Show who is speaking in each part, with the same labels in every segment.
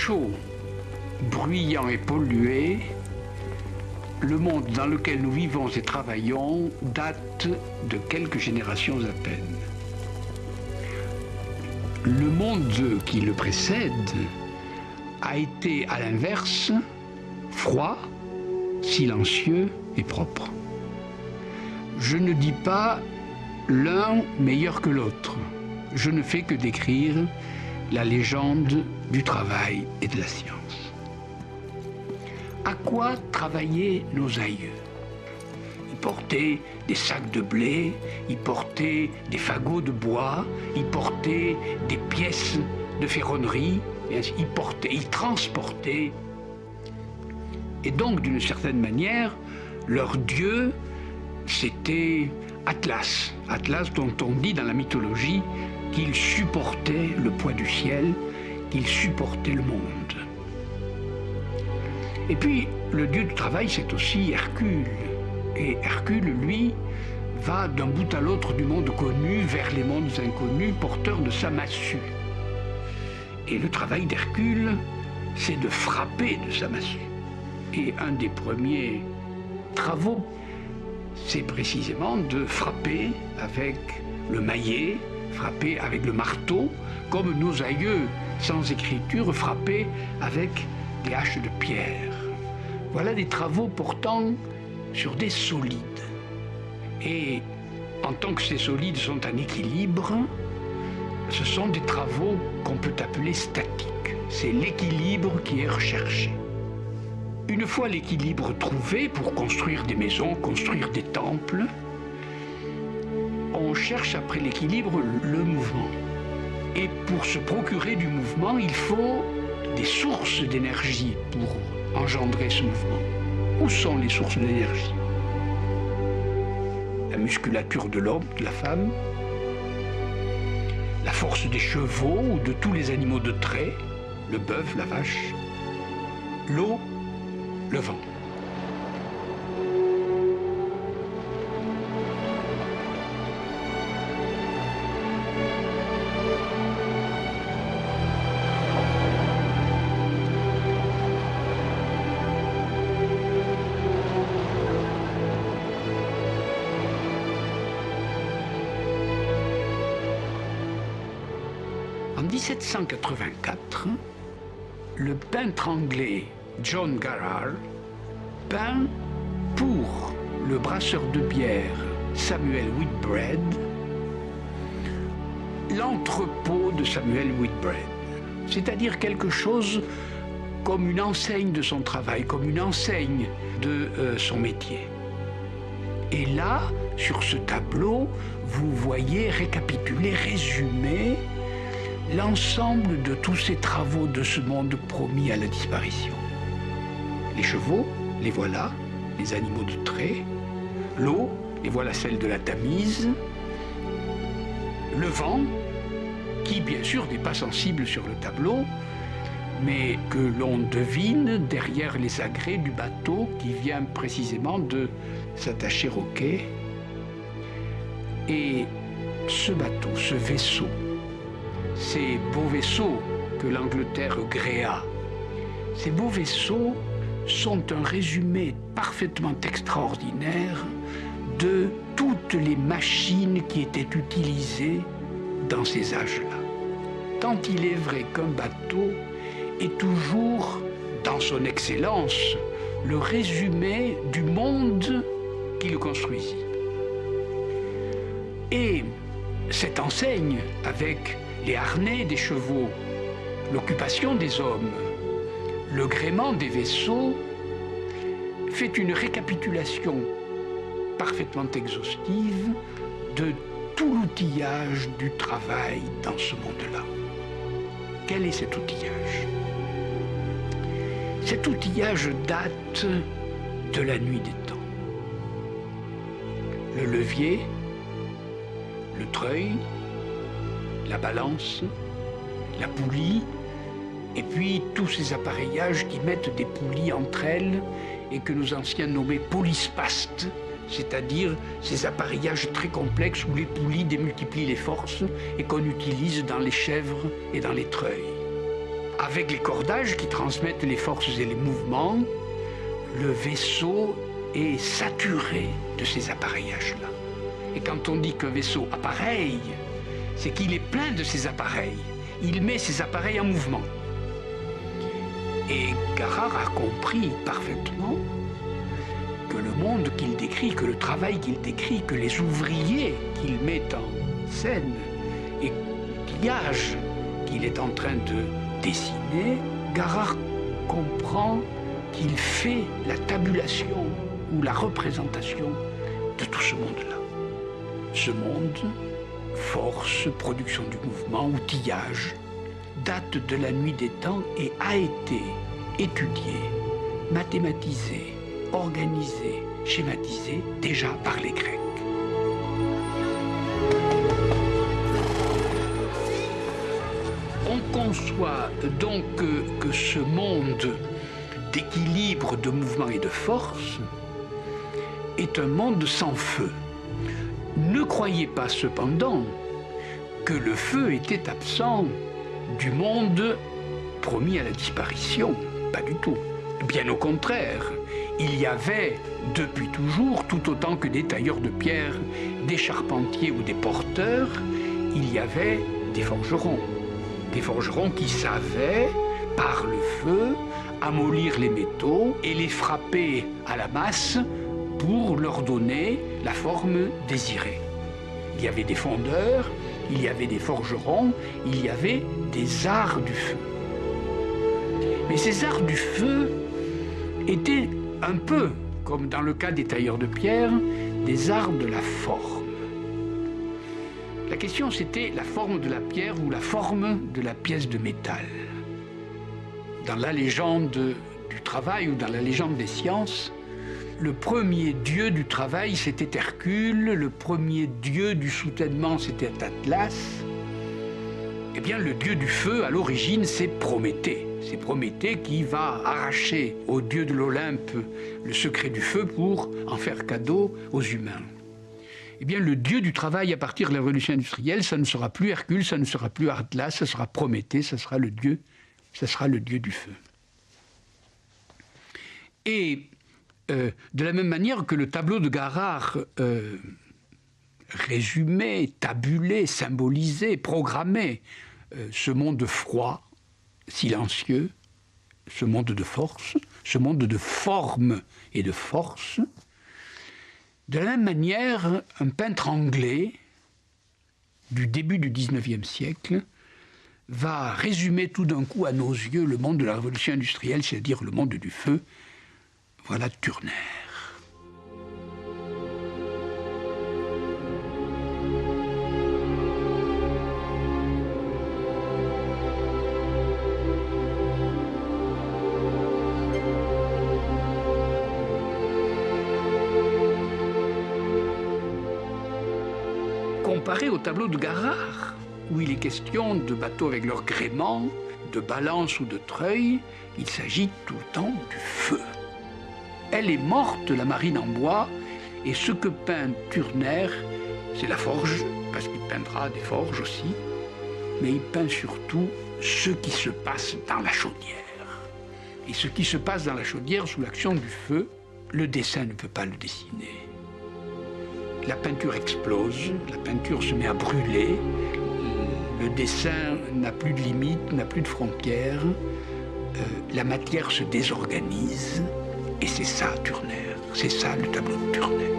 Speaker 1: chaud, bruyant et pollué, le monde dans lequel nous vivons et travaillons date de quelques générations à peine. Le monde qui le précède a été, à l'inverse, froid, silencieux et propre. Je ne dis pas l'un meilleur que l'autre. Je ne fais que décrire la légende du travail et de la science. À quoi travaillaient nos aïeux? Ils portaient des sacs de blé, ils portaient des fagots de bois, ils portaient des pièces de ferronnerie, ils transportaient. Et donc, d'une certaine manière, leur dieu, c'était Atlas. Atlas dont on dit dans la mythologie qu'il supportait le poids du ciel, qu'il supportait le monde. Et puis, le dieu du travail, c'est aussi Hercule. Et Hercule, lui, va d'un bout à l'autre du monde connu vers les mondes inconnus, porteur de sa massue. Et le travail d'Hercule, c'est de frapper de sa massue. Et un des premiers travaux, c'est précisément de frapper avec le maillet, frapper avec le marteau, comme nos aïeux sans écriture frappaient avec des haches de pierre. Voilà des travaux portant sur des solides. Et en tant que ces solides sont en équilibre, ce sont des travaux qu'on peut appeler statiques. C'est l'équilibre qui est recherché. Une fois l'équilibre trouvé pour construire des maisons, construire des temples, on cherche après l'équilibre le mouvement. Et pour se procurer du mouvement, il faut des sources d'énergie pour engendrer ce mouvement. Où sont les sources d'énergie? La musculature de l'homme, de la femme, la force des chevaux ou de tous les animaux de trait, le bœuf, la vache, l'eau, le vent. En 1784, le peintre anglais John Garrard peint pour le brasseur de bière Samuel Whitbread l'entrepôt de Samuel Whitbread, c'est-à-dire quelque chose comme une enseigne de son travail, comme une enseigne de son métier. Et là, sur ce tableau, vous voyez récapituler, résumer l'ensemble de tous ces travaux de ce monde promis à la disparition. Les chevaux, les voilà, les animaux de trait. L'eau, les voilà celle de la Tamise. Le vent, qui bien sûr n'est pas sensible sur le tableau, mais que l'on devine derrière les agrès du bateau qui vient précisément de s'attacher au quai. Et ce bateau, ce vaisseau, ces beaux vaisseaux que l'Angleterre gréa, ces beaux vaisseaux sont un résumé parfaitement extraordinaire de toutes les machines qui étaient utilisées dans ces âges-là. Tant il est vrai qu'un bateau est toujours, dans son excellence, le résumé du monde qui le construisit. Et cette enseigne, avec les harnais des chevaux, l'occupation des hommes, le gréement des vaisseaux, fait une récapitulation parfaitement exhaustive de tout l'outillage du travail dans ce monde-là. Quel est cet outillage? Cet outillage date de la nuit des temps. Le levier, le treuil, la balance, la poulie, et puis tous ces appareillages qui mettent des poulies entre elles et que nos anciens nommaient polyspastes, c'est-à-dire ces appareillages très complexes où les poulies démultiplient les forces et qu'on utilise dans les chèvres et dans les treuils. avec les cordages qui transmettent les forces et les mouvements, le vaisseau est saturé de ces appareillages-là. Et quand on dit qu'un vaisseau appareille, c'est qu'il est plein de ces appareils. Il met ces appareils en mouvement. Et Garrard a compris parfaitement que le monde qu'il décrit, que le travail qu'il décrit, que les ouvriers qu'il met en scène et l'outillage qu'il est en train de dessiner, Garrard comprend qu'il fait la tabulation ou la représentation de tout ce monde-là. Ce monde, force, production du mouvement, outillage, date de la nuit des temps et a été étudié, mathématisé, organisé, schématisé déjà par les Grecs. On conçoit donc que ce monde d'équilibre, de mouvement et de force est un monde sans feu. Ne croyez pas cependant que le feu était absent du monde promis à la disparition. Pas du tout. Bien au contraire, il y avait depuis toujours, tout autant que des tailleurs de pierre, des charpentiers ou des porteurs, il y avait des forgerons. Des forgerons qui savaient, par le feu, amollir les métaux et les frapper à la masse pour leur donner la forme désirée. Il y avait des fondeurs, il y avait des forgerons, il y avait des arts du feu. Mais ces arts du feu étaient un peu, comme dans le cas des tailleurs de pierre, des arts de la forme. La question, c'était la forme de la pierre ou la forme de la pièce de métal. Dans la légende du travail ou dans la légende des sciences, le premier dieu du travail, c'était Hercule, le premier dieu du soutènement, c'était Atlas. Eh bien, le dieu du feu, à l'origine, c'est Prométhée. C'est Prométhée qui va arracher au dieu de l'Olympe le secret du feu pour en faire cadeau aux humains. Eh bien, le dieu du travail, à partir de la révolution industrielle, ça ne sera plus Hercule, ça ne sera plus Atlas, ça sera Prométhée, ça sera le dieu du feu. Et de la même manière que le tableau de Garrard résumait, tabulait, symbolisait, programmait ce monde froid, silencieux, ce monde de force, ce monde de forme et de force. De la même manière, un peintre anglais du début du XIXe siècle va résumer tout d'un coup à nos yeux le monde de la révolution industrielle, c'est-à-dire le monde du feu. Voilà Turner. Comparé au tableau de Garrard, où il est question de bateaux avec leurs gréements, de balances ou de treuils, il s'agit tout le temps du feu. Elle est morte, la marine en bois, et ce que peint Turner, c'est la forge, parce qu'il peindra des forges aussi, mais il peint surtout ce qui se passe dans la chaudière. Et ce qui se passe dans la chaudière sous l'action du feu, le dessin ne peut pas le dessiner. La peinture explose, la peinture se met à brûler, le dessin n'a plus de limites, n'a plus de frontières, la matière se désorganise, et c'est ça Turner, c'est ça le tableau de Turner.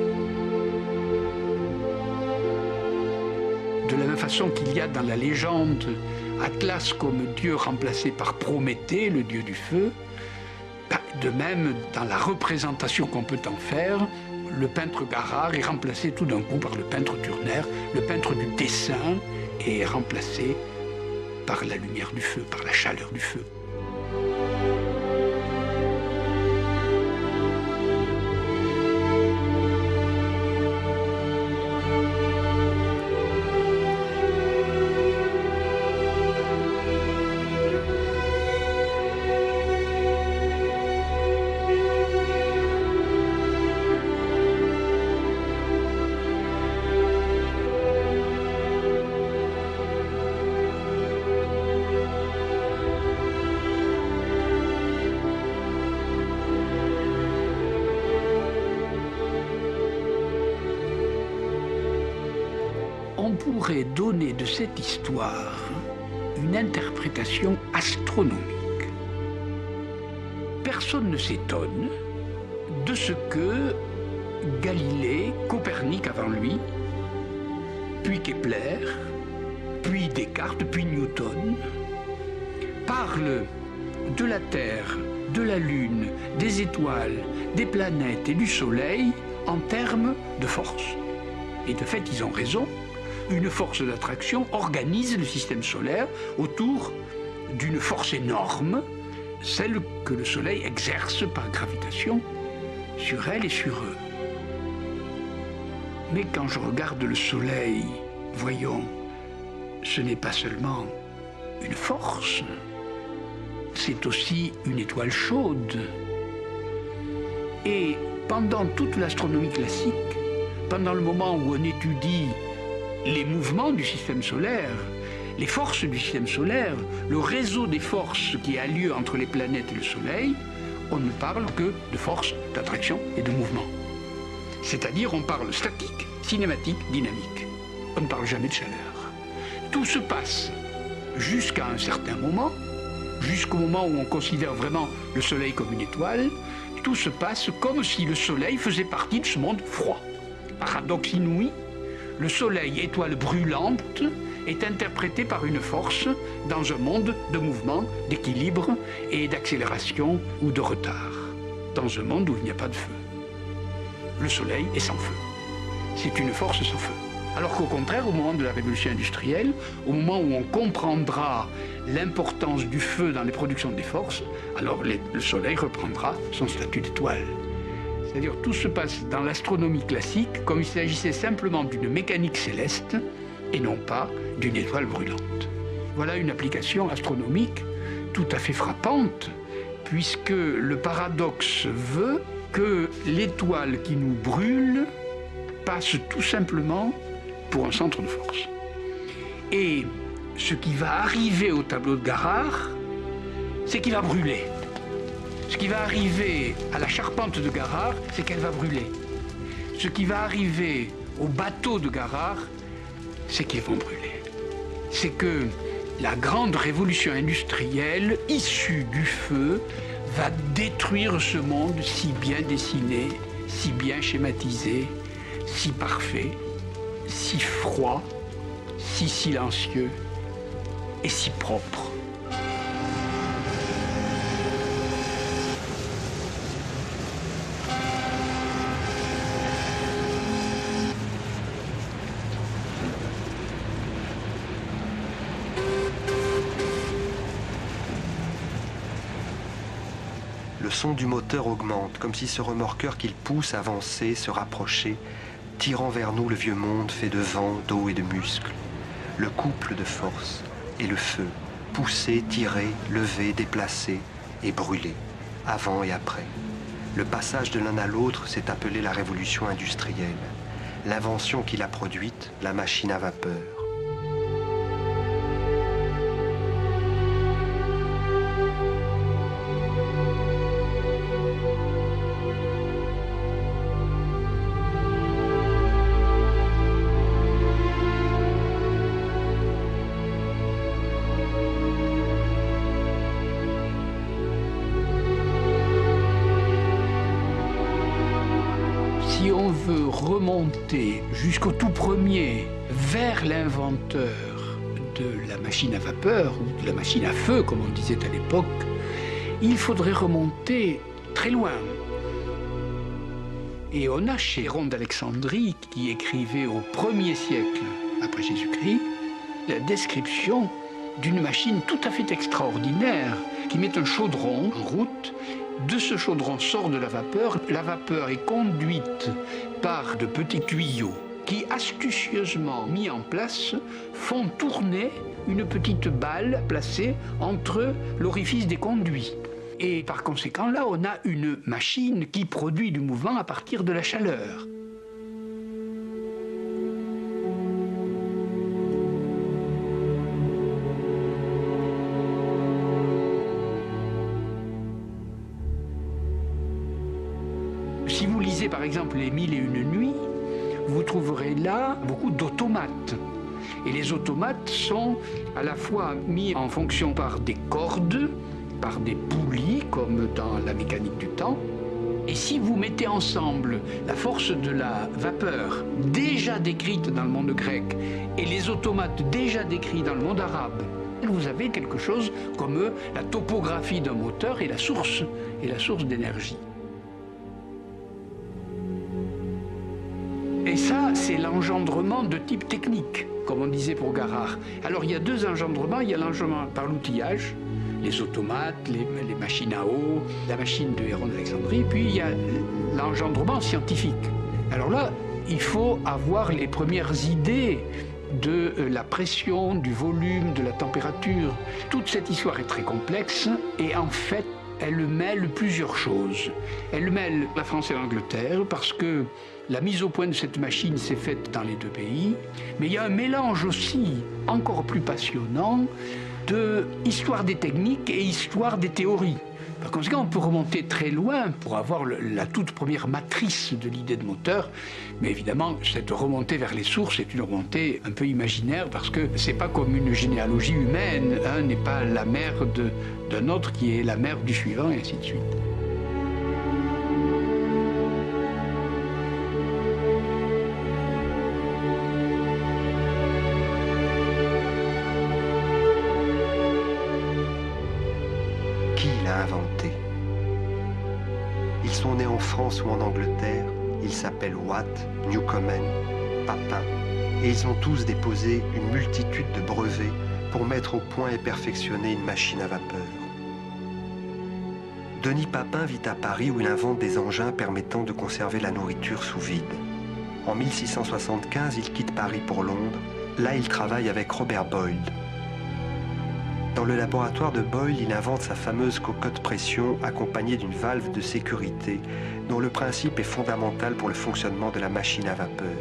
Speaker 1: De la même façon qu'il y a dans la légende Atlas comme dieu remplacé par Prométhée, le dieu du feu, de même dans la représentation qu'on peut en faire, le peintre Garrard est remplacé tout d'un coup par le peintre Turner, le peintre du dessin est remplacé par la lumière du feu, par la chaleur du feu. pourrait donner de cette histoire une interprétation astronomique. Personne ne s'étonne de ce que Galilée, Copernic avant lui, puis Kepler, puis Descartes, puis Newton, parlent de la Terre, de la Lune, des étoiles, des planètes et du Soleil en termes de force. Et de fait, ils ont raison. Une force d'attraction organise le système solaire autour d'une force énorme, celle que le Soleil exerce par gravitation sur elle et sur eux. Mais quand je regarde le Soleil, voyons, ce n'est pas seulement une force, c'est aussi une étoile chaude. Et pendant toute l'astronomie classique, pendant le moment où on étudie les mouvements du système solaire, les forces du système solaire, le réseau des forces qui a lieu entre les planètes et le Soleil, on ne parle que de force, d'attraction et de mouvement. C'est-à-dire on parle statique, cinématique, dynamique. On ne parle jamais de chaleur. Tout se passe jusqu'à un certain moment, jusqu'au moment où on considère vraiment le Soleil comme une étoile, tout se passe comme si le Soleil faisait partie de ce monde froid. Paradoxe inouï, le Soleil, étoile brûlante, est interprété par une force dans un monde de mouvement, d'équilibre et d'accélération ou de retard. Dans un monde où il n'y a pas de feu. Le Soleil est sans feu. C'est une force sans feu. Alors qu'au contraire, au moment de la révolution industrielle, au moment où on comprendra l'importance du feu dans les productions des forces, alors le Soleil reprendra son statut d'étoile. C'est-à-dire tout se passe dans l'astronomie classique comme il s'agissait simplement d'une mécanique céleste et non pas d'une étoile brûlante. Voilà une application astronomique tout à fait frappante, puisque le paradoxe veut que l'étoile qui nous brûle passe tout simplement pour un centre de force. Et ce qui va arriver au tableau de Garard, c'est qu'il va brûler. Ce qui va arriver à la charpente de Garard, c'est qu'elle va brûler. Ce qui va arriver au bateau de Garard, c'est qu'ils vont brûler. C'est que la grande révolution industrielle, issue du feu, va détruire ce monde si bien dessiné, si bien schématisé, si parfait, si froid, si silencieux et si propre.
Speaker 2: Le son du moteur augmente, comme si ce remorqueur qu'il pousse avancer, se rapprocher, tirant vers nous le vieux monde fait de vent, d'eau et de muscles. Le couple de force et le feu, poussé, tiré, levé, déplacé et brûlé, avant et après. Le passage de l'un à l'autre s'est appelé la révolution industrielle. L'invention qui l'a produite, la machine à vapeur.
Speaker 1: Si on veut remonter jusqu'au tout premier, vers l'inventeur de la machine à vapeur, ou de la machine à feu, comme on disait à l'époque, il faudrait remonter très loin. Et on a chez Héron d'Alexandrie, qui écrivait au 1er siècle après Jésus-Christ, la description d'une machine tout à fait extraordinaire, qui met un chaudron en route. De ce chaudron sort de la vapeur est conduite par de petits tuyaux qui, astucieusement mis en place, font tourner une petite balle placée entre l'orifice des conduits. Et par conséquent, là, on a une machine qui produit du mouvement à partir de la chaleur. Si vous lisez par exemple les 1001 nuits, vous trouverez là beaucoup d'automates. Et les automates sont à la fois mis en fonction par des cordes, par des poulies, comme dans la mécanique du temps. Et si vous mettez ensemble la force de la vapeur, déjà décrite dans le monde grec, et les automates déjà décrits dans le monde arabe, vous avez quelque chose comme la topographie d'un moteur et la source d'énergie. Et ça, c'est l'engendrement de type technique, comme on disait pour Garrard. Alors il y a deux engendrements, il y a l'engendrement par l'outillage, les automates, les machines à eau, la machine de Héron d'Alexandrie, puis il y a l'engendrement scientifique. Alors là, il faut avoir les premières idées de la pression, du volume, de la température. Toute cette histoire est très complexe et en fait, elle mêle plusieurs choses. Elle mêle la France et l'Angleterre parce que la mise au point de cette machine s'est faite dans les deux pays, mais il y a un mélange aussi encore plus passionnant de histoire des techniques et histoire des théories. Par conséquent, on peut remonter très loin pour avoir la toute première matrice de l'idée de moteur, mais évidemment, cette remontée vers les sources est une remontée un peu imaginaire parce que c'est pas comme une généalogie humaine, un n'est pas la mère d'un autre qui est la mère du suivant, et ainsi de suite.
Speaker 2: Inventé. Ils sont nés en France ou en Angleterre, ils s'appellent Watt, Newcomen, Papin, et ils ont tous déposé une multitude de brevets pour mettre au point et perfectionner une machine à vapeur. Denis Papin vit à Paris où il invente des engins permettant de conserver la nourriture sous vide. En 1675, il quitte Paris pour Londres. Là, il travaille avec Robert Boyle. Dans le laboratoire de Boyle, il invente sa fameuse cocotte pression accompagnée d'une valve de sécurité dont le principe est fondamental pour le fonctionnement de la machine à vapeur.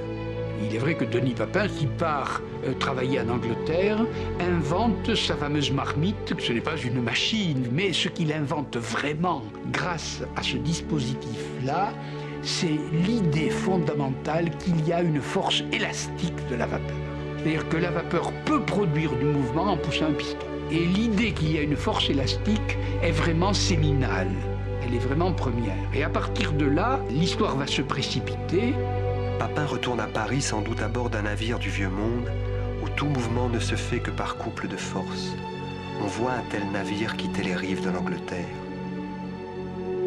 Speaker 1: Il est vrai que Denis Papin, qui part travailler en Angleterre, invente sa fameuse marmite. Ce n'est pas une machine, mais ce qu'il invente vraiment grâce à ce dispositif-là, c'est l'idée fondamentale qu'il y a une force élastique de la vapeur. C'est-à-dire que la vapeur peut produire du mouvement en poussant un piston. Et l'idée qu'il y a une force élastique est vraiment séminale, elle est vraiment première. Et à partir de là, l'histoire va se précipiter.
Speaker 2: Papin retourne à Paris sans doute à bord d'un navire du Vieux Monde, où tout mouvement ne se fait que par couple de force. On voit un tel navire quitter les rives de l'Angleterre.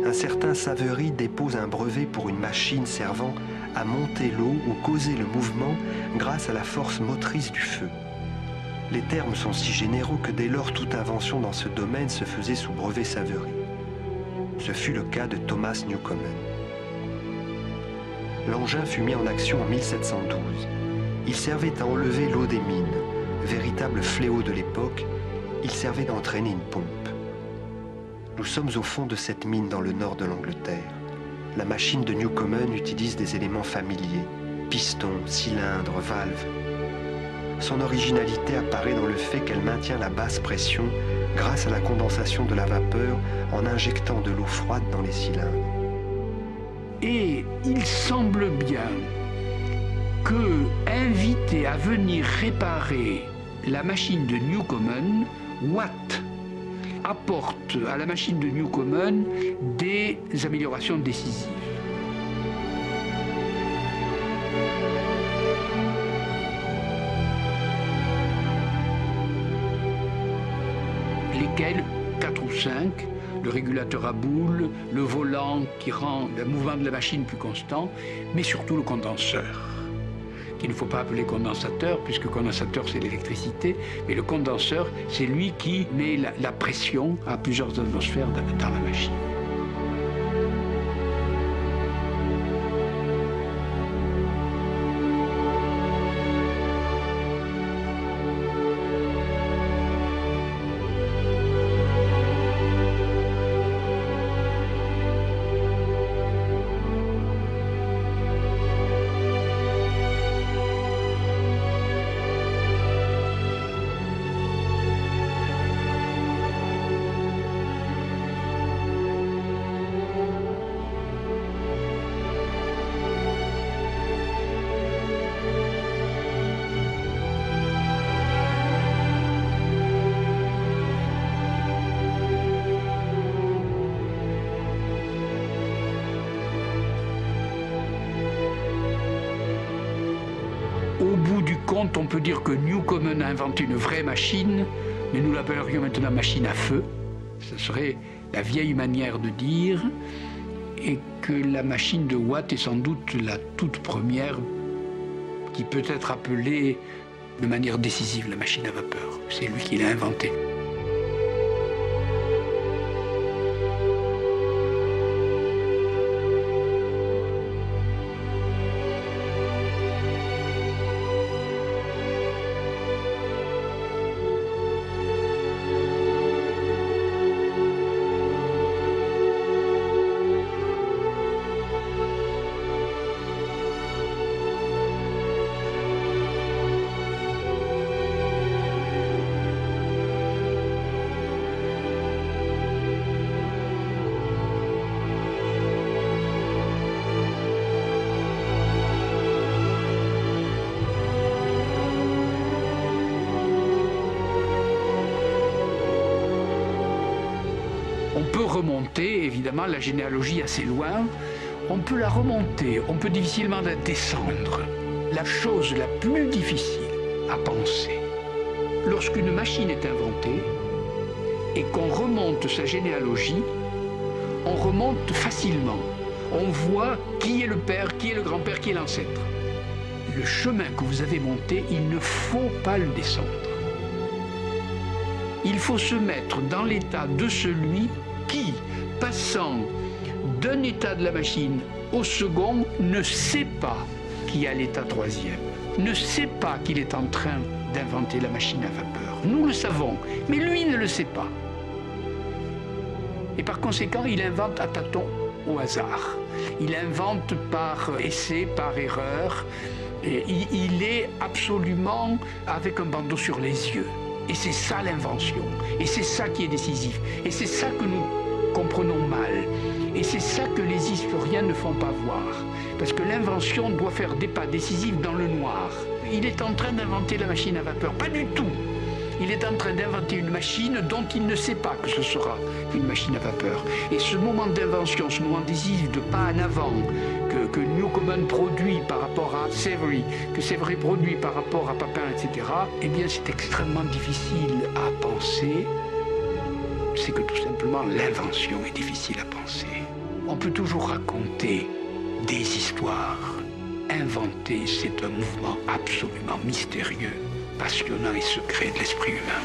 Speaker 2: Un certain Savery dépose un brevet pour une machine servant à monter l'eau ou causer le mouvement grâce à la force motrice du feu. Les termes sont si généraux que dès lors toute invention dans ce domaine se faisait sous brevet Savery. Ce fut le cas de Thomas Newcomen. L'engin fut mis en action en 1712. Il servait à enlever l'eau des mines. Véritable fléau de l'époque, il servait d'entraîner une pompe. Nous sommes au fond de cette mine dans le nord de l'Angleterre. La machine de Newcomen utilise des éléments familiers, pistons, cylindres, valves. Son originalité apparaît dans le fait qu'elle maintient la basse pression grâce à la condensation de la vapeur en injectant de l'eau froide dans les cylindres.
Speaker 1: Et il semble bien que, invité à venir réparer la machine de Newcomen, Watt apporte à la machine de Newcomen des améliorations décisives. Lesquels, 4 ou 5, le régulateur à boule, le volant qui rend le mouvement de la machine plus constant, mais surtout le condenseur, qu'il ne faut pas appeler condensateur, puisque condensateur c'est l'électricité, mais le condenseur c'est lui qui met la pression à plusieurs atmosphères dans la machine. Au bout du compte, on peut dire que Newcomen a inventé une vraie machine, mais nous l'appellerions maintenant machine à feu. Ce serait la vieille manière de dire, et que la machine de Watt est sans doute la toute première qui peut être appelée de manière décisive la machine à vapeur. C'est lui qui l'a inventée. On peut remonter, évidemment, la généalogie assez loin. On peut la remonter, on peut difficilement la descendre. La chose la plus difficile à penser, lorsqu'une machine est inventée et qu'on remonte sa généalogie, on remonte facilement. On voit qui est le père, qui est le grand-père, qui est l'ancêtre. Le chemin que vous avez monté, il ne faut pas le descendre. Il faut se mettre dans l'état de celui qui, passant d'un état de la machine au second, ne sait pas qu'il y a l'état troisième, ne sait pas qu'il est en train d'inventer la machine à vapeur. Nous le savons, mais lui ne le sait pas. Et par conséquent, il invente à tâtons, au hasard. Il invente par essai, par erreur. Et il est absolument avec un bandeau sur les yeux. Et c'est ça l'invention. Et c'est ça qui est décisif. Et c'est ça que nous comprenons mal. Et c'est ça que les historiens ne font pas voir. Parce que l'invention doit faire des pas décisifs dans le noir. Il est en train d'inventer la machine à vapeur. Pas du tout. Il est en train d'inventer une machine dont il ne sait pas que ce sera une machine à vapeur. Et ce moment d'invention, ce moment décisif de pas en avant que Newcomen produit par rapport à Savery, que Savery produit par rapport à Papin, etc., eh bien c'est extrêmement difficile à penser. C'est que tout simplement l'invention est difficile à penser. On peut toujours raconter des histoires. Inventer, c'est un mouvement absolument mystérieux, passionnant et secret de l'esprit humain.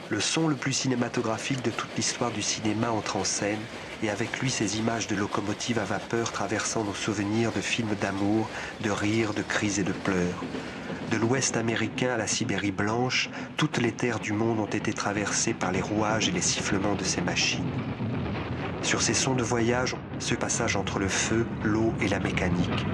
Speaker 2: Le son le plus cinématographique de toute l'histoire du cinéma entre en scène, et avec lui ces images de locomotives à vapeur traversant nos souvenirs de films d'amour, de rires, de cris et de pleurs. De l'Ouest américain à la Sibérie blanche, toutes les terres du monde ont été traversées par les rouages et les sifflements de ces machines. Sur ces sons de voyage, ce passage entre le feu, l'eau et la mécanique.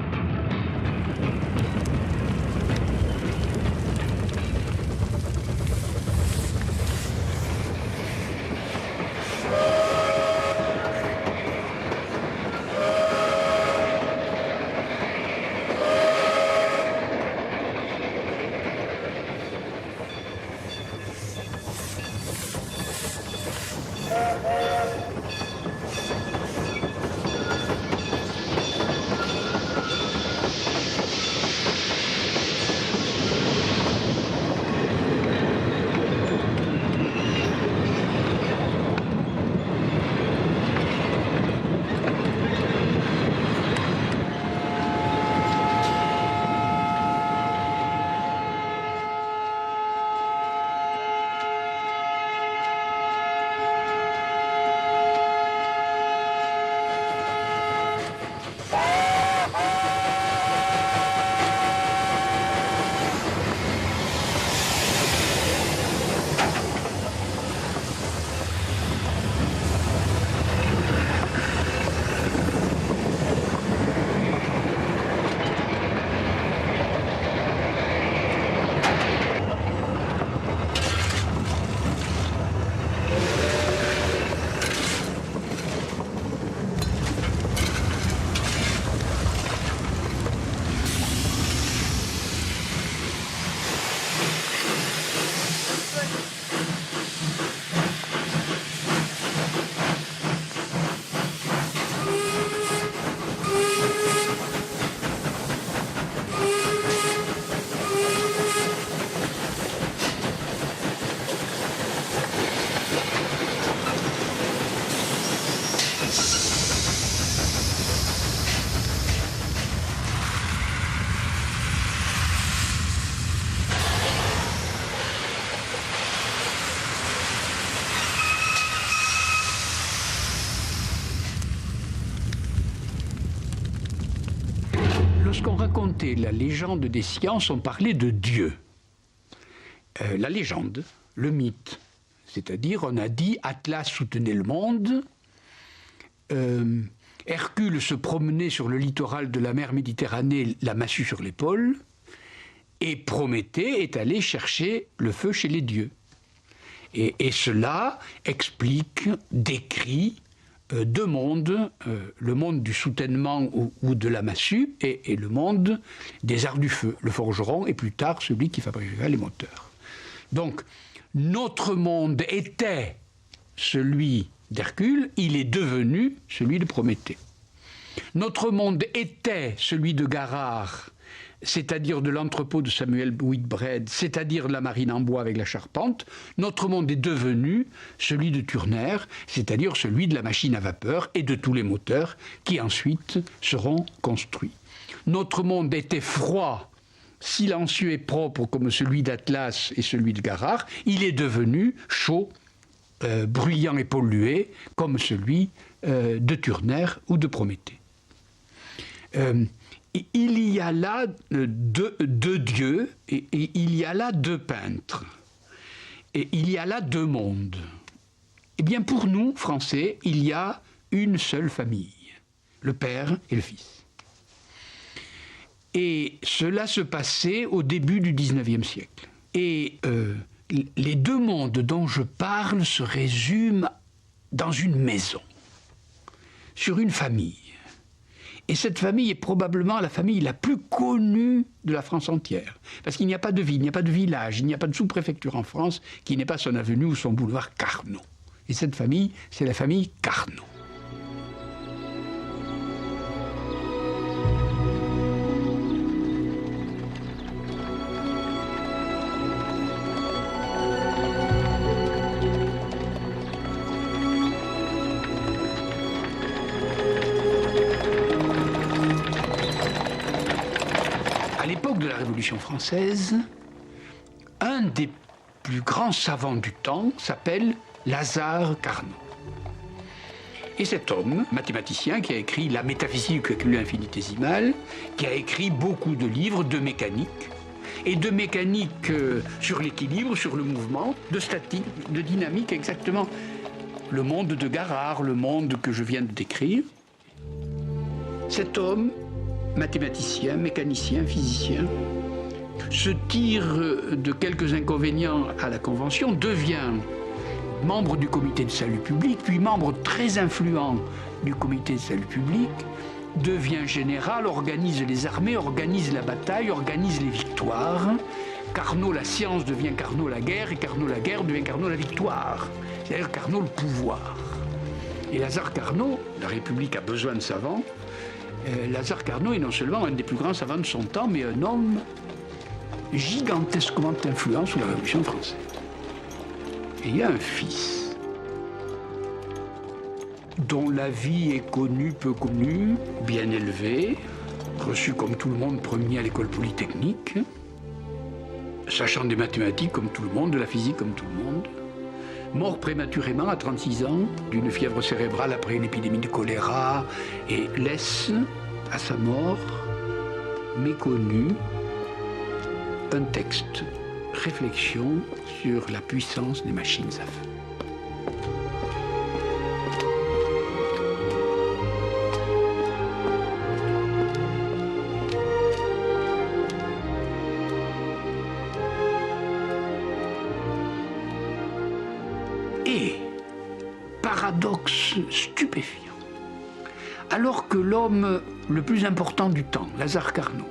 Speaker 1: lorsqu'on racontait la légende des sciences, on parlait de Dieu. La légende, le mythe, c'est-à-dire on a dit Atlas soutenait le monde, Hercule se promenait sur le littoral de la mer Méditerranée, la massue sur l'épaule, et Prométhée est allé chercher le feu chez les dieux. Et cela explique, décrit deux mondes, le monde du soutènement ou de la massue et le monde des arts du feu, le forgeron et plus tard celui qui fabriquera les moteurs. Donc notre monde était celui d'Hercule, il est devenu celui de Prométhée. Notre monde était celui de Garard, c'est-à-dire de l'entrepôt de Samuel Whitbread, c'est-à-dire de la marine en bois avec la charpente. Notre monde est devenu celui de Turner, c'est-à-dire celui de la machine à vapeur et de tous les moteurs qui ensuite seront construits. Notre monde était froid, silencieux et propre comme celui d'Atlas et celui de Garard. Il est devenu chaud, bruyant et pollué comme celui de Turner ou de Prométhée. Il y a là deux dieux et il y a là deux peintres. Et il y a là deux mondes. Eh bien pour nous, Français, il y a une seule famille, le père et le fils. Et cela se passait au début du XIXe siècle. Et les deux mondes dont je parle se résument dans une maison, sur une famille. Et cette famille est probablement la famille la plus connue de la France entière. Parce qu'il n'y a pas de ville, il n'y a pas de village, il n'y a pas de sous-préfecture en France qui n'ait pas son avenue ou son boulevard Carnot. Et cette famille, c'est la famille Carnot. Française, un des plus grands savants du temps s'appelle Lazare Carnot. Et cet homme, mathématicien, qui a écrit La métaphysique du calcul infinitésimal, qui a écrit beaucoup de livres de mécanique, et de mécanique sur l'équilibre, sur le mouvement, de statique, de dynamique, exactement le monde de Garard, le monde que je viens de décrire. Cet homme, mathématicien, mécanicien, physicien, se tire de quelques inconvénients à la Convention, devient membre du comité de salut public, puis membre très influent du comité de salut public, devient général, organise les armées, organise la bataille, organise les victoires. Carnot, la science, devient Carnot, la guerre, et Carnot, la guerre, devient Carnot, la victoire. C'est-à-dire Carnot, le pouvoir. Et Lazare Carnot, la République a besoin de savants. Lazare Carnot est non seulement un des plus grands savants de son temps, mais un homme gigantesquement influent sous la Révolution française. Et il y a un fils dont la vie est connue, peu connue, bien élevé, reçu comme tout le monde premier à l'école polytechnique, sachant des mathématiques comme tout le monde, de la physique comme tout le monde, mort prématurément à 36 ans d'une fièvre cérébrale après une épidémie de choléra, et laisse à sa mort méconnu un texte, réflexion sur la puissance des machines à feu. Et, paradoxe stupéfiant, alors que l'homme le plus important du temps, Lazare Carnot,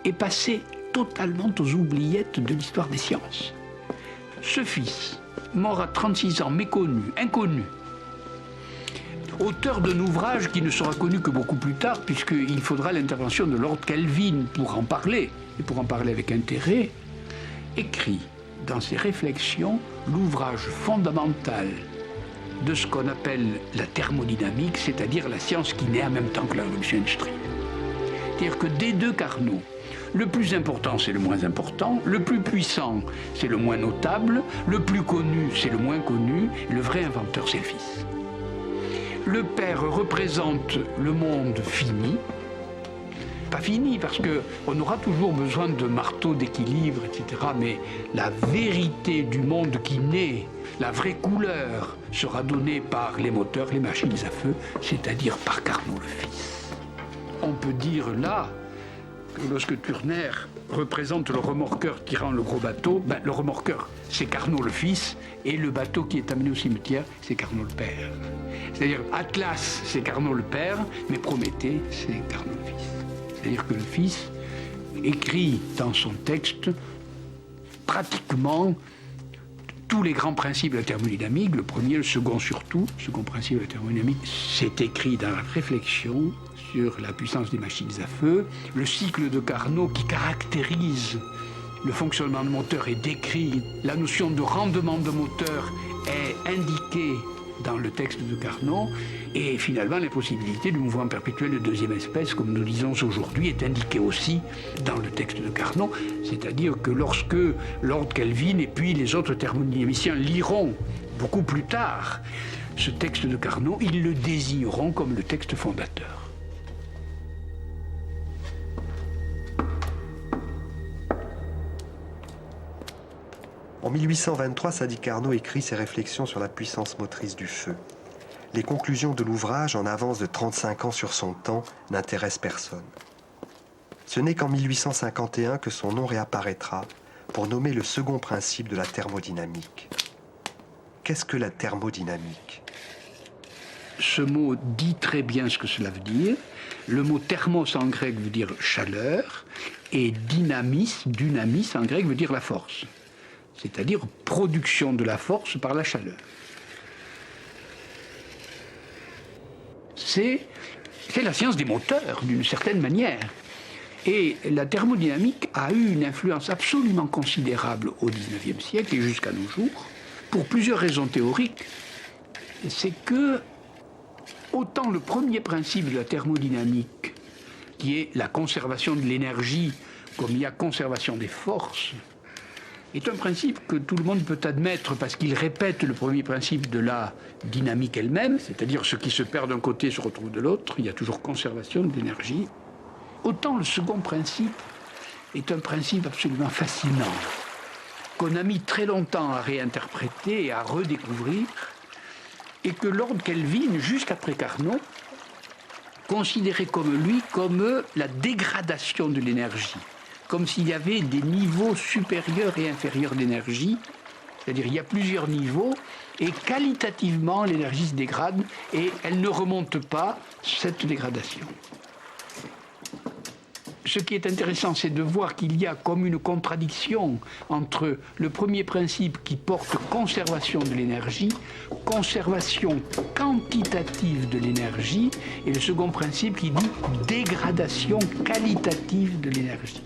Speaker 1: est passé totalement aux oubliettes de l'histoire des sciences. Ce fils, mort à 36 ans, méconnu, inconnu, auteur d'un ouvrage qui ne sera connu que beaucoup plus tard, puisqu'il faudra l'intervention de Lord Kelvin pour en parler, et pour en parler avec intérêt, écrit dans ses réflexions l'ouvrage fondamental de ce qu'on appelle la thermodynamique, c'est-à-dire la science qui naît en même temps que la révolution industrielle. C'est-à-dire que des deux Carnot, le plus important, c'est le moins important, le plus puissant, c'est le moins notable, le plus connu, c'est le moins connu, et le vrai inventeur, c'est le fils. Le père représente le monde fini, pas fini, parce qu'on aura toujours besoin de marteaux d'équilibre, etc. Mais la vérité du monde qui naît, la vraie couleur, sera donnée par les moteurs, les machines à feu, c'est-à-dire par Carnot le Fils. On peut dire là que lorsque Turner représente le remorqueur tirant le gros bateau, le remorqueur, c'est Carnot le Fils, et le bateau qui est amené au cimetière, c'est Carnot le Père. C'est-à-dire Atlas, c'est Carnot le Père, mais Prométhée, c'est Carnot le Fils. C'est-à-dire que le Fils écrit dans son texte pratiquement tous les grands principes de la thermodynamique, le premier, le second surtout, le second principe de la thermodynamique, c'est écrit dans la réflexion sur la puissance des machines à feu. Le cycle de Carnot qui caractérise le fonctionnement de moteur est décrit. La notion de rendement de moteur est indiquée dans le texte de Carnot. Et finalement, l'impossibilité du mouvement perpétuel de deuxième espèce, comme nous disons aujourd'hui, est indiquée aussi dans le texte de Carnot. C'est-à-dire que lorsque Lord Kelvin et puis les autres thermodynamiciens liront beaucoup plus tard ce texte de Carnot, ils le désigneront comme le texte fondateur.
Speaker 2: En 1823, Sadi Carnot écrit ses réflexions sur la puissance motrice du feu. Les conclusions de l'ouvrage, en avance de 35 ans sur son temps, n'intéressent personne. Ce n'est qu'en 1851 que son nom réapparaîtra pour nommer le second principe de la thermodynamique. Qu'est-ce que la thermodynamique ?
Speaker 1: Ce mot dit très bien ce que cela veut dire. Le mot thermos en grec veut dire chaleur et dynamis en grec veut dire la force. C'est-à-dire production de la force par la chaleur. C'est la science des moteurs, d'une certaine manière. Et la thermodynamique a eu une influence absolument considérable au XIXe siècle et jusqu'à nos jours, pour plusieurs raisons théoriques. C'est que, autant le premier principe de la thermodynamique, qui est la conservation de l'énergie, comme il y a conservation des forces, est un principe que tout le monde peut admettre parce qu'il répète le premier principe de la dynamique elle-même, c'est-à-dire ce qui se perd d'un côté se retrouve de l'autre, il y a toujours conservation de l'énergie. Autant le second principe est un principe absolument fascinant, qu'on a mis très longtemps à réinterpréter et à redécouvrir, et que Lord Kelvin, juste après Carnot, considérait comme la dégradation de l'énergie. Comme s'il y avait des niveaux supérieurs et inférieurs d'énergie, c'est-à-dire il y a plusieurs niveaux, et qualitativement l'énergie se dégrade, et elle ne remonte pas, cette dégradation. Ce qui est intéressant, c'est de voir qu'il y a comme une contradiction entre le premier principe qui porte conservation de l'énergie, conservation quantitative de l'énergie, et le second principe qui dit dégradation qualitative de l'énergie.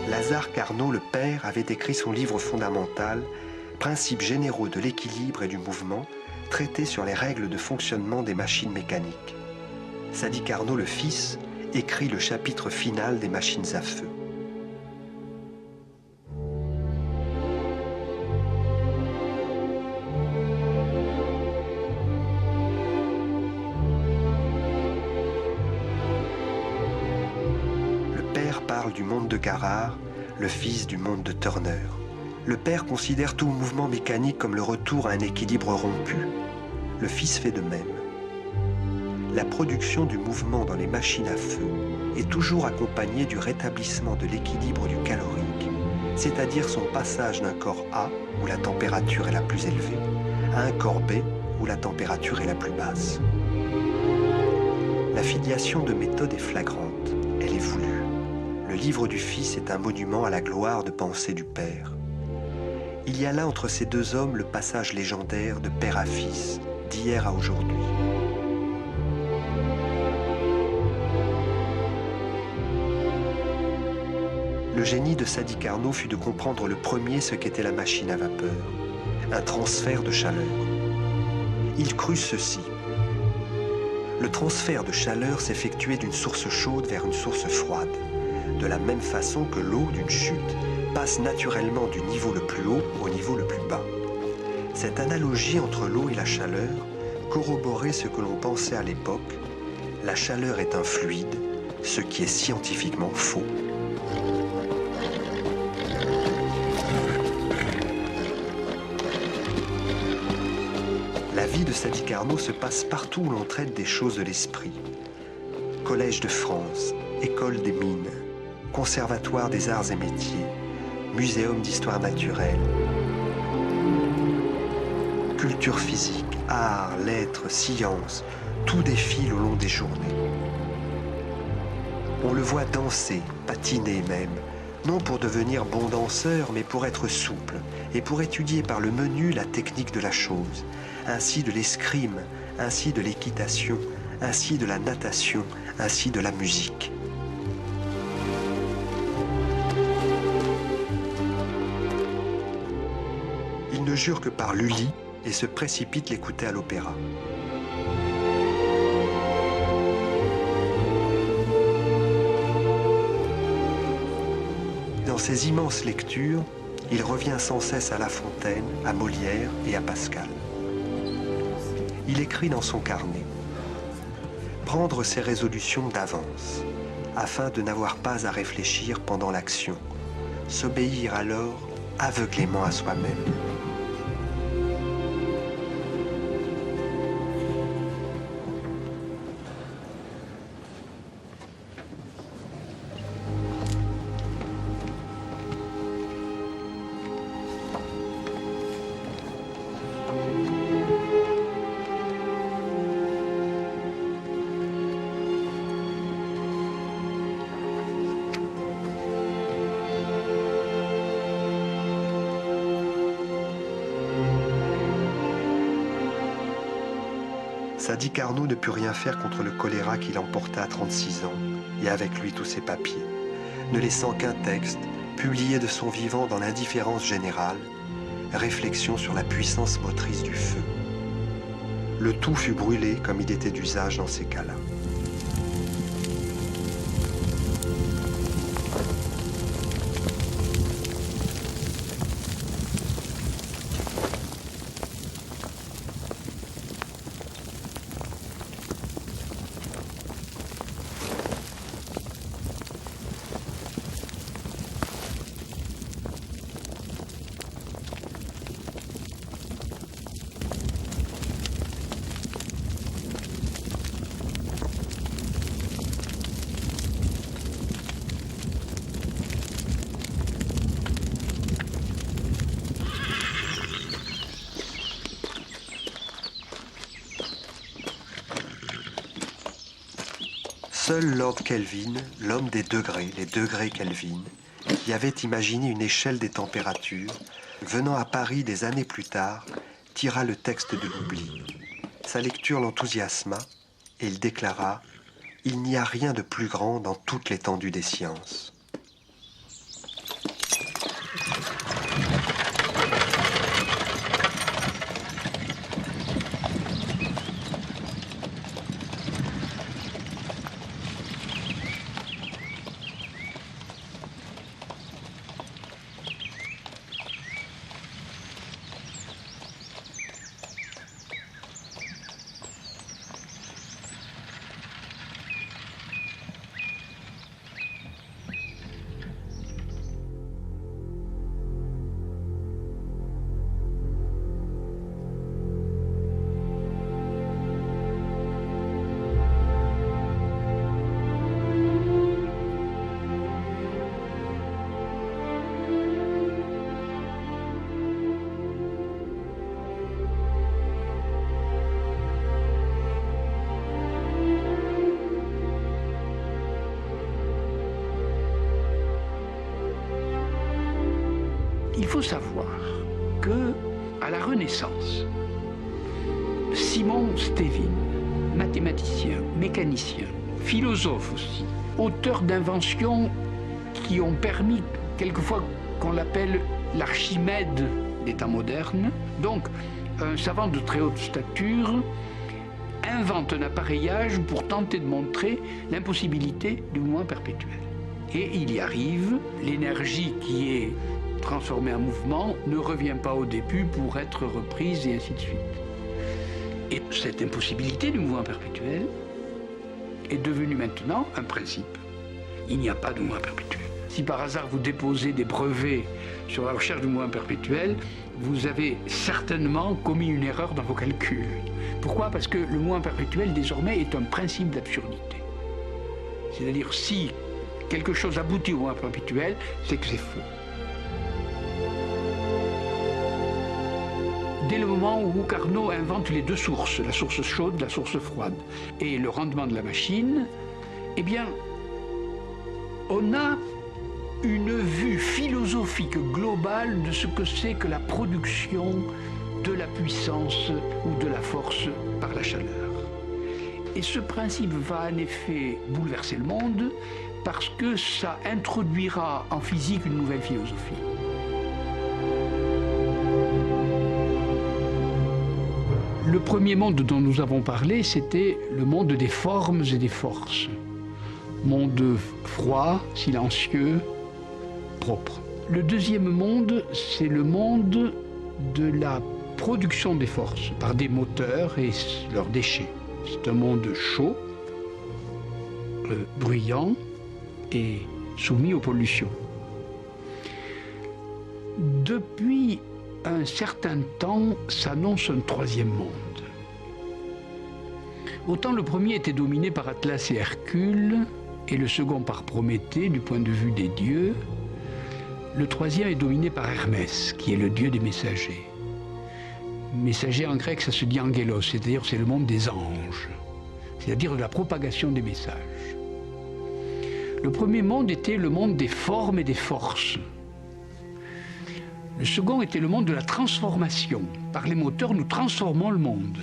Speaker 2: Lazare Carnot, le père, avait écrit son livre fondamental, Principes généraux de l'équilibre et du mouvement, traité sur les règles de fonctionnement des machines mécaniques. Sadi Carnot, le fils, écrit le chapitre final des machines à feu. Le père parle du monde de Carrare, le fils du monde de Turner. Le père considère tout mouvement mécanique comme le retour à un équilibre rompu. Le fils fait de même. La production du mouvement dans les machines à feu est toujours accompagnée du rétablissement de l'équilibre du calorique, c'est-à-dire son passage d'un corps A, où la température est la plus élevée, à un corps B, où la température est la plus basse. La filiation de méthode est flagrante, elle est voulue. Le livre du Fils est un monument à la gloire de pensée du Père. Il y a là entre ces deux hommes le passage légendaire de père à fils, d'hier à aujourd'hui. Le génie de Sadi Carnot fut de comprendre le premier ce qu'était la machine à vapeur, un transfert de chaleur. Il crut ceci. Le transfert de chaleur s'effectuait d'une source chaude vers une source froide, de la même façon que l'eau d'une chute passe naturellement du niveau le plus haut au niveau le plus bas. Cette analogie entre l'eau et la chaleur corroborait ce que l'on pensait à l'époque. La chaleur est un fluide, ce qui est scientifiquement faux. La vie de Sadi Carnot se passe partout où l'on traite des choses de l'esprit. Collège de France, École des mines, Conservatoire des arts et métiers, Muséum d'histoire naturelle, culture physique, arts, lettres, sciences, tout défile au long des journées. On le voit danser, patiner même, non pour devenir bon danseur, mais pour être souple et pour étudier par le menu la technique de la chose, ainsi de l'escrime, ainsi de l'équitation, ainsi de la natation, ainsi de la musique. Il ne jure que par Lully et se précipite l'écouter à l'opéra. Dans ses immenses lectures, il revient sans cesse à La Fontaine, à Molière et à Pascal. Il écrit dans son carnet « Prendre ses résolutions d'avance, afin de n'avoir pas à réfléchir pendant l'action, s'obéir alors aveuglément à soi-même. » Sadi Carnot ne put rien faire contre le choléra qui l'emporta à 36 ans, et avec lui tous ses papiers, ne laissant qu'un texte, publié de son vivant dans l'indifférence générale, réflexion sur la puissance motrice du feu. Le tout fut brûlé comme il était d'usage dans ces cas-là. Seul Lord Kelvin, l'homme des degrés, les degrés Kelvin, qui avait imaginé une échelle des températures, venant à Paris des années plus tard, tira le texte de l'oubli. Sa lecture l'enthousiasma et il déclara « Il n'y a rien de plus grand dans toute l'étendue des sciences. »
Speaker 1: Il faut savoir que à la Renaissance, Simon Stevin, mathématicien, mécanicien, philosophe aussi, auteur d'inventions qui ont permis quelquefois qu'on l'appelle l'Archimède des temps modernes, donc un savant de très haute stature, invente un appareillage pour tenter de montrer l'impossibilité du mouvement perpétuel. Et il y arrive, l'énergie qui est transformée en mouvement ne revient pas au début pour être reprise et ainsi de suite. Et cette impossibilité du mouvement perpétuel est devenue maintenant un principe. Il n'y a pas de mouvement perpétuel. Si par hasard vous déposez des brevets sur la recherche du mouvement perpétuel, vous avez certainement commis une erreur dans vos calculs. Pourquoi? Parce que le mouvement perpétuel désormais est un principe d'absurdité. C'est-à-dire si quelque chose aboutit au mouvement perpétuel, c'est que c'est faux. Dès le moment où Carnot invente les deux sources, la source chaude, la source froide, et le rendement de la machine, eh bien, on a une vue philosophique globale de ce que c'est que la production de la puissance ou de la force par la chaleur. Et ce principe va en effet bouleverser le monde parce que ça introduira en physique une nouvelle philosophie. Le premier monde dont nous avons parlé, c'était le monde des formes et des forces. Monde froid, silencieux, propre. Le deuxième monde, c'est le monde de la production des forces par des moteurs et leurs déchets. C'est un monde chaud, bruyant et soumis aux pollutions. Depuis un certain temps s'annonce un troisième monde. Autant le premier était dominé par Atlas et Hercule, et le second par Prométhée du point de vue des dieux, le troisième est dominé par Hermès, qui est le dieu des messagers. Messager en grec, ça se dit angelos, c'est-à-dire c'est le monde des anges, c'est-à-dire de la propagation des messages. Le premier monde était le monde des formes et des forces. Le second était le monde de la transformation. Par les moteurs, nous transformons le monde.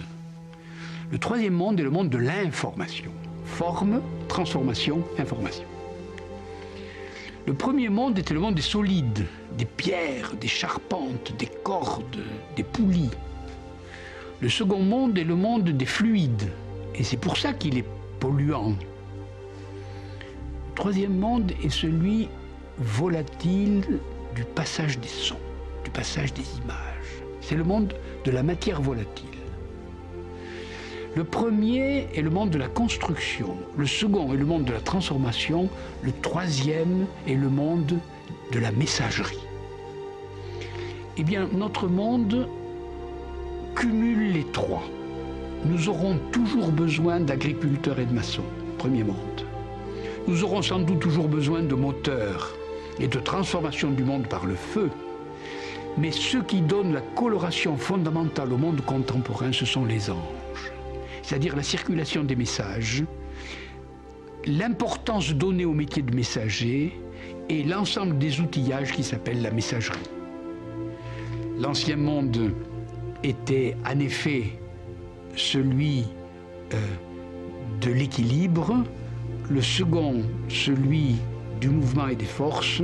Speaker 1: Le troisième monde est le monde de l'information. Forme, transformation, information. Le premier monde était le monde des solides, des pierres, des charpentes, des cordes, des poulies. Le second monde est le monde des fluides, et c'est pour ça qu'il est polluant. Le troisième monde est celui volatile du passage des sons, du passage des images. C'est le monde de la matière volatile. Le premier est le monde de la construction, le second est le monde de la transformation, le troisième est le monde de la messagerie. Eh bien, notre monde cumule les trois. Nous aurons toujours besoin d'agriculteurs et de maçons, premier monde. Nous aurons sans doute toujours besoin de moteurs et de transformation du monde par le feu. Mais ce qui donne la coloration fondamentale au monde contemporain, ce sont les anges. C'est-à-dire la circulation des messages, l'importance donnée au métier de messager et l'ensemble des outillages qui s'appellent la messagerie. L'ancien monde était en effet celui de l'équilibre, le second celui du mouvement et des forces,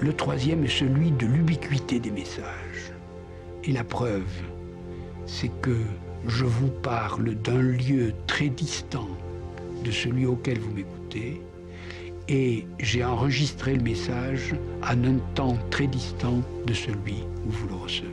Speaker 1: le troisième est celui de l'ubiquité des messages. Et la preuve, c'est que je vous parle d'un lieu très distant de celui auquel vous m'écoutez et j'ai enregistré le message en un temps très distant de celui où vous le recevez.